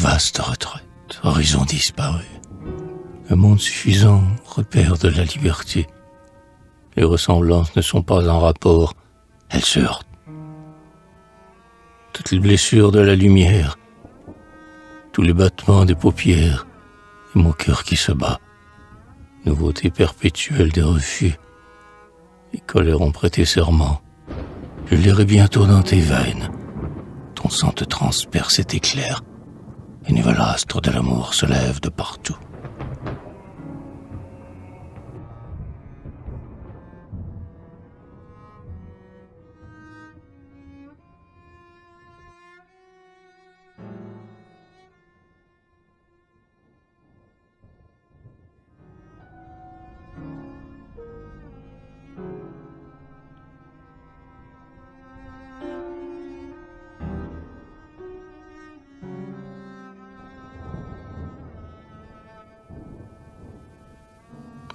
vaste retraite, horizon disparu. Un monde suffisant, repère de la liberté. Les ressemblances ne sont pas en rapport, elles se heurtent. Toutes les blessures de la lumière, tous les battements des paupières, et mon cœur qui se bat. Nouveauté perpétuelle des refus. Les colères ont prêté serment. Je lirai bientôt dans tes veines. Ton sang te transperce et t'éclaire. Et nouvel astre de l'amour se lève de partout.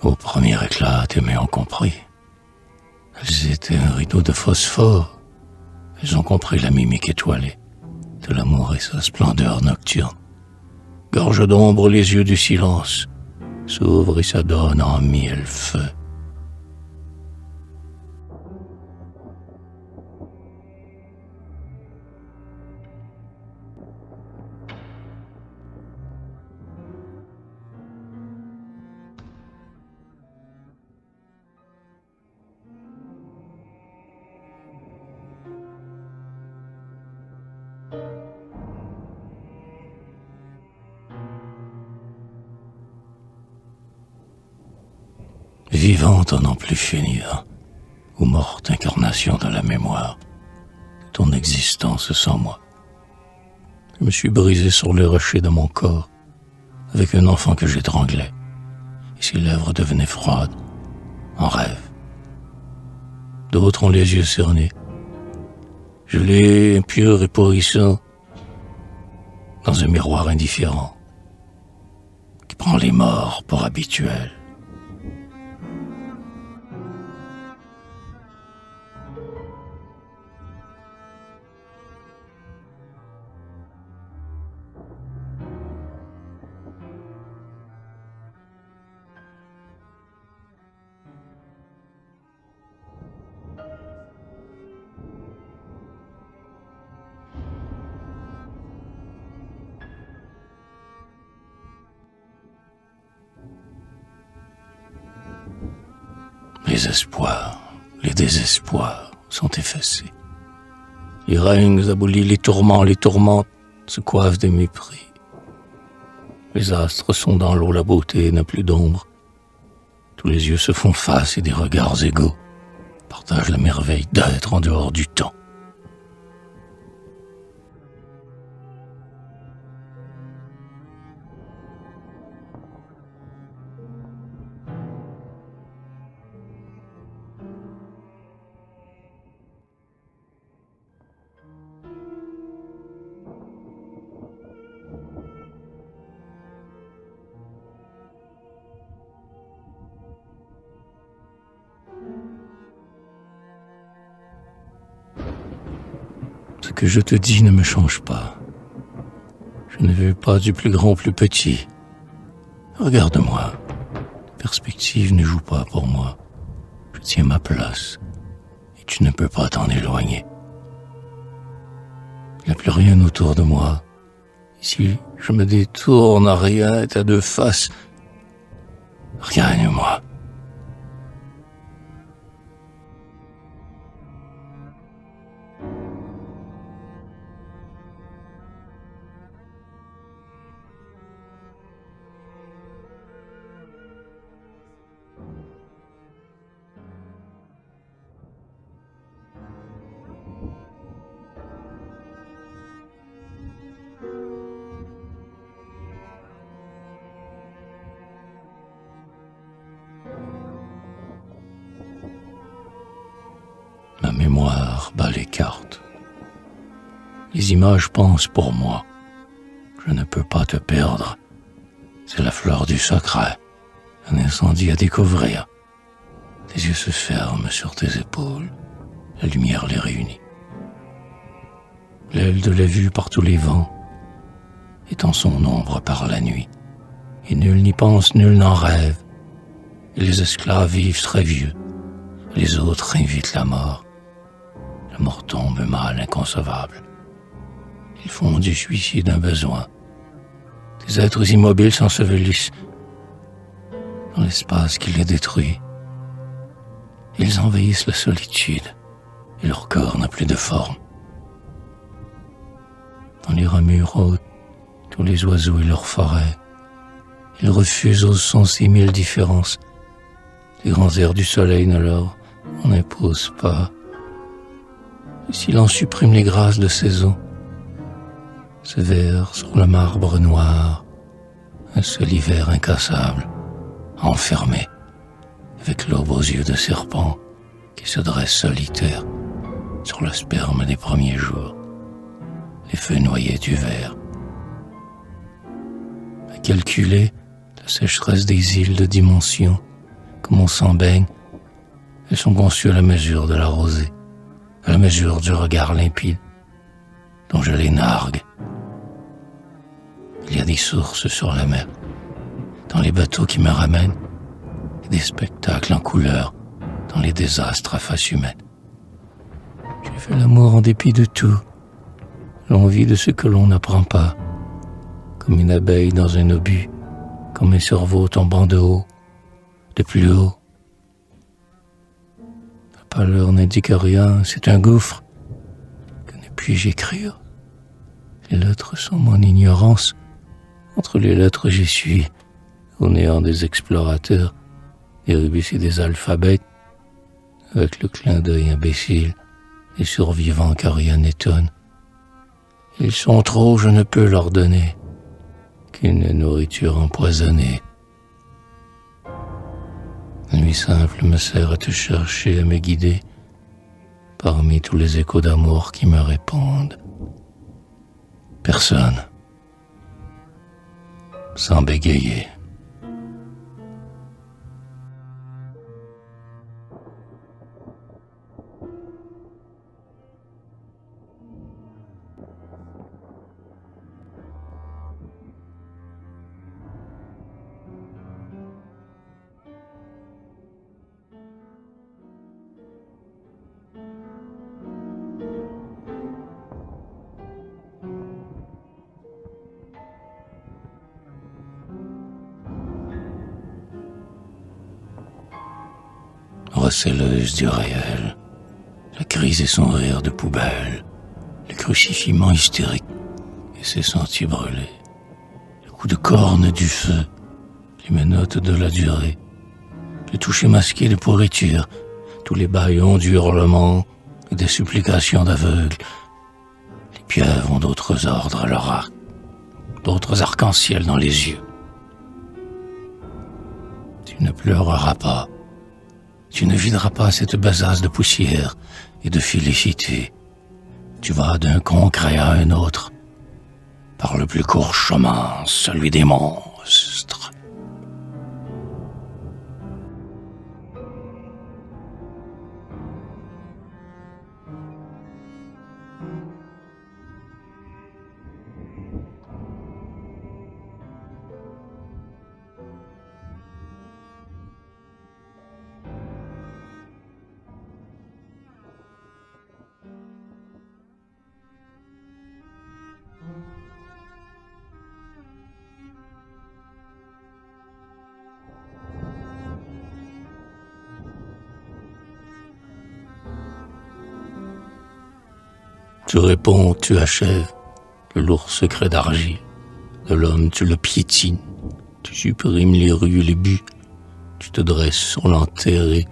Au premier éclat, tes mains ont compris. Elles étaient un rideau de phosphore. Elles ont compris la mimique étoilée de l'amour et sa splendeur nocturne. Gorge d'ombre, les yeux du silence s'ouvrent et s'adonnent en mille feux. Vivante à n'en plus finir, ou morte incarnation de la mémoire de ton existence sans moi. Je me suis brisé sur le rocher de mon corps, avec un enfant que j'étranglais, et ses lèvres devenaient froides, en rêve. D'autres ont les yeux cernés, gelés, impurs et pourrissants, dans un miroir indifférent, qui prend les morts pour habituels. Les espoirs, les désespoirs sont effacés. Les règnes abolis, les tourments se coiffent des mépris. Les astres sont dans l'eau, la beauté n'a plus d'ombre. Tous les yeux se font face et des regards égaux partagent la merveille d'être en dehors du temps. Ce que je te dis ne me change pas. Je ne veux pas du plus grand au plus petit. Regarde-moi. La perspective ne joue pas pour moi. Je tiens ma place et tu ne peux pas t'en éloigner. Il n'y a plus rien autour de moi. Si je me détourne, rien est à deux faces. Regagne-moi. Ma mémoire bat les cartes. Les images pensent pour moi. Je ne peux pas te perdre. C'est la fleur du secret. Un incendie à découvrir. Tes yeux se ferment sur tes épaules. La lumière les réunit. L'aile de la vue par tous les vents. est en son ombre par la nuit. Et nul n'y pense, nul n'en rêve. Et les esclaves vivent très vieux. Les autres invitent la mort. La mort tombe mal, inconcevable. Ils font du suicide un besoin. Des êtres immobiles s'ensevelissent dans l'espace qui les détruit. Ils envahissent la solitude et leur corps n'a plus de forme. Dans les ramures hautes, tous les oiseaux et leurs forêts, ils refusent aux sons 6000 différences. Les grands airs du soleil ne leur en imposent pas. Le silence supprime les grâces de saison. Sévère sur le marbre noir, un seul hiver incassable, enfermé, avec l'aube aux yeux de serpent qui se dresse solitaire sur le sperme des premiers jours, les feux noyés du verre. À calculer la sécheresse des îles de dimension, comme on s'en baigne, elles sont conçues à la mesure de la rosée, à la mesure du regard limpide dont je les nargue. Il y a des sources sur la mer, dans les bateaux qui me ramènent, et des spectacles en couleur dans les désastres à face humaine. J'ai fait l'amour en dépit de tout, l'envie de ce que l'on n'apprend pas, comme une abeille dans un obus, comme un cerveau tombant de haut, de plus haut. La pâleur n'indique rien, c'est un gouffre. Que ne puis-je écrire? Les lettres sont mon ignorance. Entre les lettres j'y suis, au néant des explorateurs, des rubis et des alphabets, avec le clin d'œil imbécile, des survivants car rien n'étonne. Ils sont trop, je ne peux leur donner qu'une nourriture empoisonnée. La nuit simple me sert à te chercher, à me guider, parmi tous les échos d'amour qui me répondent. Personne, sans bégayer. Recéleuse du réel, la crise et son rire de poubelle, le crucifiement hystérique et ses sentiers brûlés, le coup de corne du feu, les menottes de la durée, le toucher masqué de pourriture, tous les bâillons du hurlement et des supplications d'aveugles. Les pieuvres ont d'autres ordres à leur arc, d'autres arcs-en-ciel dans les yeux. Tu ne pleureras pas. Tu ne videras pas cette besace de poussière et de félicité. Tu vas d'un concret à un autre, par le plus court chemin, celui des monstres. Tu réponds, tu achèves, le lourd secret d'argile. De l'homme, tu le piétines, tu supprimes les rues et les buts, tu te dresses sur l'enterré,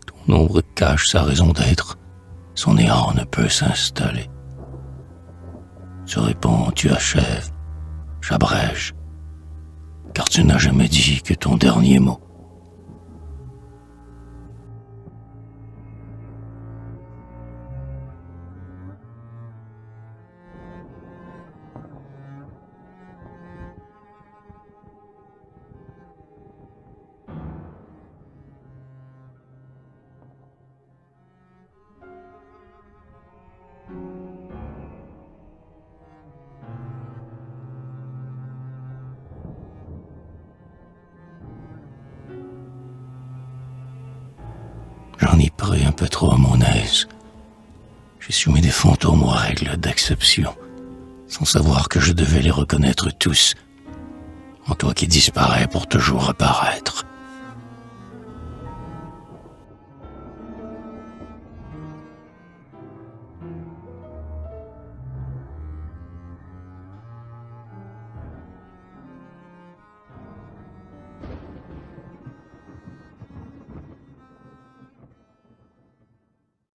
ton ombre cache sa raison d'être, son néant ne peut s'installer. Tu réponds, tu achèves, j'abrège, car tu n'as jamais dit que ton dernier mot. J'en ai pris un peu trop à mon aise. J'ai soumis des fantômes aux règles d'exception, sans savoir que je devais les reconnaître tous, en toi qui disparais pour toujours apparaître.